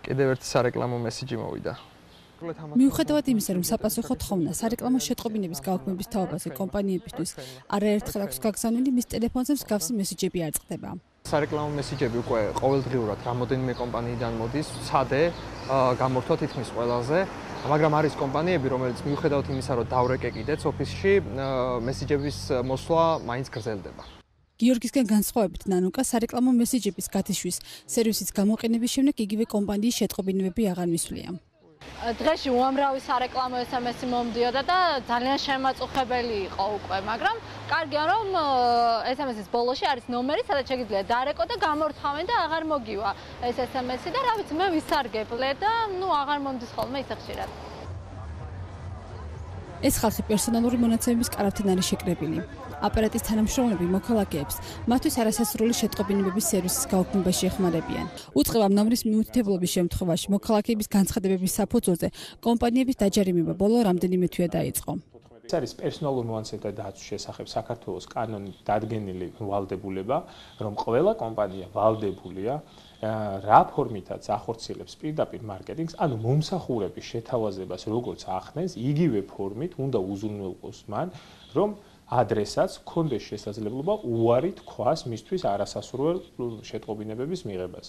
კიდევ ერთი სარეკლამო მესიჯი მოვიდა. მიუხედავად იმისა, რომ საპასუხო თხოვნა სარეკლამო შეტყობინების გაუქმების თაობაზე კომპანიებისთვის არაერთხელ აქვს გაგზავნილი, მის ტელეფონზე მსგავსი მესიჯები არ წყდება. სარეკლამო მესიჯები უკვე ყოველდღიურად რამოდენიმე კომპანიიდან მოდის, სცადე გამორთვა თითქმის ყველაზე, მაგრამ არის კომპანიები, რომელიც მიუხედავად იმისა, რომ დავრეკე კიდეც ოფისში, მესიჯების მოსვლა მაინც გრძელდება. გიორგისგან განსხვავებით ნანუკა სარეკლამო მესიჯების გათიშვის სერვისის გამოყენების შემდეგ იგივე კომპანიის შეტყობინებები აღარ მისვლია. დღეში უამრავი სარეკლამო SMS-ი მომდიოდა და ძალიან შემაწუხებელი იყო უკვე, მაგრამ კარგია რომ SMS-ის ბოლოში არის ნომერი, სადაც შეგიძლია დარეკო და გამორთავენ და აღარ მოგივა ეს SMS-ი და რა ვიცი, მე ვისარგებლე და აღარ მომდის ხოლმე ისე ხშირად. ეს ხალხი პერსონალური მონაცემების კარავთან არის შეკრებილი. აპარატის თანამშრომლები მოქალაქეებს მათთვის არასასრული შეტყობინებების სერვისის გაუქმებაში ეხმარებიან. უწყება ნომრის მიუთითებლობის შემთხვევაში მოქალაქეების განცხადებების საფუძველზე კომპანიების დაჯერიმება ბოლო რამდენიმე თვეა დაიწყო. ეს არის პერსონალურ მონაცემთა დაცვის შესახებ საქართველოს კანონით დადგენილი ვალდებულება, რომ ყველა კომპანია ვალდებულია რა ფორმითაც ახორციელებს პირდაპირ მარკეტინგს, ანუ მომსახურების შეთავაზებას როგორც ახდენს, იგივე ფორმით უნდა უზრუნველყოს მან, რომ ადრესაც ქონდეს შესაძლებლობა უარი თქვას მისთვის არასასურველ შეტყობინებების მიღებას.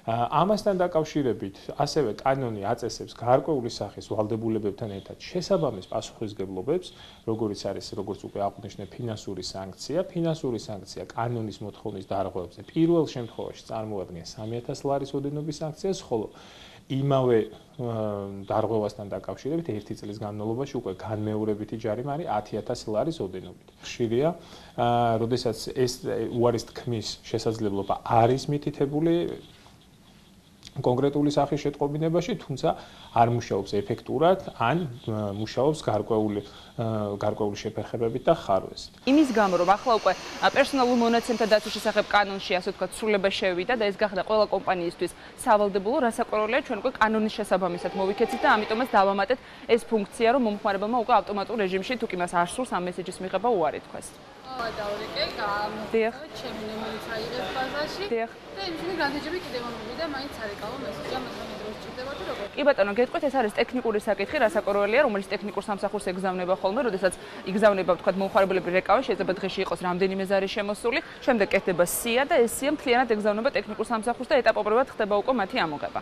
ამასთან დაკავშირებით ასევე კანონი აწესებს გარკვეული სახის ვალდებულებებთან ერთად შესაბამის პასუხისმგებლობებს, როგორც უკვე აღვნიშნე ფინანსური სანქცია. ფინანსური სანქცია კანონის მოთხოვნის დარღვევებზე პირველ შემთხვევაში წარმოადგენს 3,000 ლარის ოდენობის სანქციას, ხოლო იმავე დარღვევასთან დაკავშირებით ერთი წლის განმავლობაში უკვე განმეორებითი ჯარიმა არის 10,000 ლარის ოდენობით. ხშირია, როდესაც ეს უარის თქმის შესაძლებლობა არის მითითებული კონკრეტული სახის შეტყობინებაში, თუმცა არ მუშაობს ეფექტურად, ან მუშაობს გარკვეული შეფერხებებით და ხარვესით. იმის გამო, რომ ახლა უკვე პერსონალურ მონაცემთა დაცვის შესახებ კანონში, ასე ვთქვათ, სრულება შევიდა და ეს გახდა ყველა კომპანიისთვის სავალდებულო, რასაკვირველია, ჩვენ უკვე კანონის შესაბამისად მოვიქეცით და ამიტომაც დავამატეთ ეს ფუნქცია, რომ მომხმარებელმა უკვე ავტომატურ რეჟიმში თუ კი მას არ სურს ამ მესიჯის მიღება უარი თქვას. დავრეკე, გამოვიდა, ჩემი ნომერიც აიღეს ბაზაში. და იმის განაჯები კიდევ მომივიდა, მაინც სარეკლამო მესიჯი ამას დროს ჭირდება თუ როგორ? კი ბატონო, გეტყვით, ეს არის ტექნიკური საკითხი, რასაკვირველია, რომელიც ტექნიკურ სამსახურს ეგზავნება ხოლმე, როდესაც იგზავნება, ვთქვათ, მომხმარებლები რეკავი, შეიძლება დღეში იყოს რამდენიმე ზარი შემოსული, შემდეგ კეთდება სია და ეს სია მთლიანად ეგზავნება ტექნიკურ სამსახურს და ეტაპობრივად ხდება უკვე მათი ამოღება.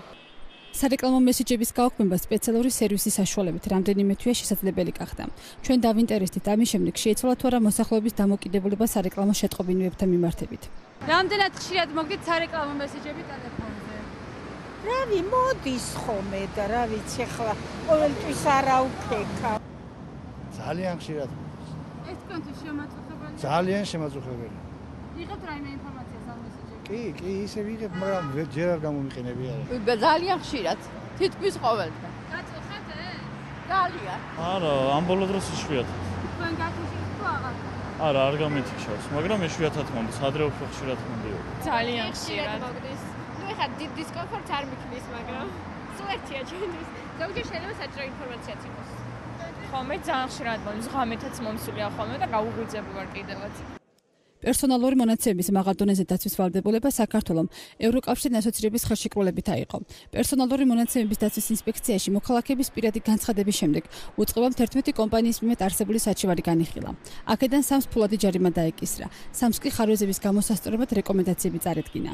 სარეკლამო მესიჯების გაუქმება სპეციალური სერვისის საშუალებით რამდენიმე თვეა შესაძლებელი გახდა. ჩვენ დავინტერესდით ამის შემდეგ შეიცვალა თუ არა მოსახლეობის დამოკიდებულება სარეკლამო შეტყობინებებთან მიმართებით. რამდენად ხშირად მოგდით სარეკლამო მესიჯები ტელეფონზე? რავი, მოდის ხოლმე და რა ვიცი, ახლა ყოველთვის არა უფექა. ძალიან ხშირად. ეს თქვენთვის შემაწუხებელი? ძალიან შემაწუხებელი. იღებთ რაიმე ინფორმაციას ამ მესიჯებზე? კი, ისე ვიღებ, მაგრამ ჯერ არ გამომიყენები არა. ძალიან ხშირად. თითქმის ყოველდღე. გაწუხეთ ეს? ძალიან. არა, ამ ბოლო დროს იშვიათად. თქვენ გათიშით თუ აღარ? არა, არ გამითიშავს, მაგრამ იშვიათად მომდის, ადრე უფრო ხშირად მომდიოდა. ძალიან ხშირად მოგდის. ეხლა დიდ დისკომფორტს არ მიქმნის, მაგრამ სულ ერთია ჩვენთვის. ზოგჯერ შეიძლება საჭირო ინფორმაციაც იყოს. ხოლმე ძალიან ხშირად მომდის, ღამეთაც მომსულია ხოლმე და გაუღვიძები ვარ კიდევაც. პერსონალური მონაცემების მაღალ დონეზე დაცვის ვალდებულება საქართველოს ევროკავშირთან ასოცირების ხელშეკრულებით აიღო. პერსონალური მონაცემების დაცვის ინსპექციაში მოქალაქეების პირადი განცხადების შემდეგ უწყებამ 11 კომპანიის მიმართ არსებული საჩივარი განიხილა. აქედან 3 ფულადი ჯარიმა დაეკისრა, 3 კი ხარვეზების გამოსასწორებლად რეკომენდაციები წარედგინა.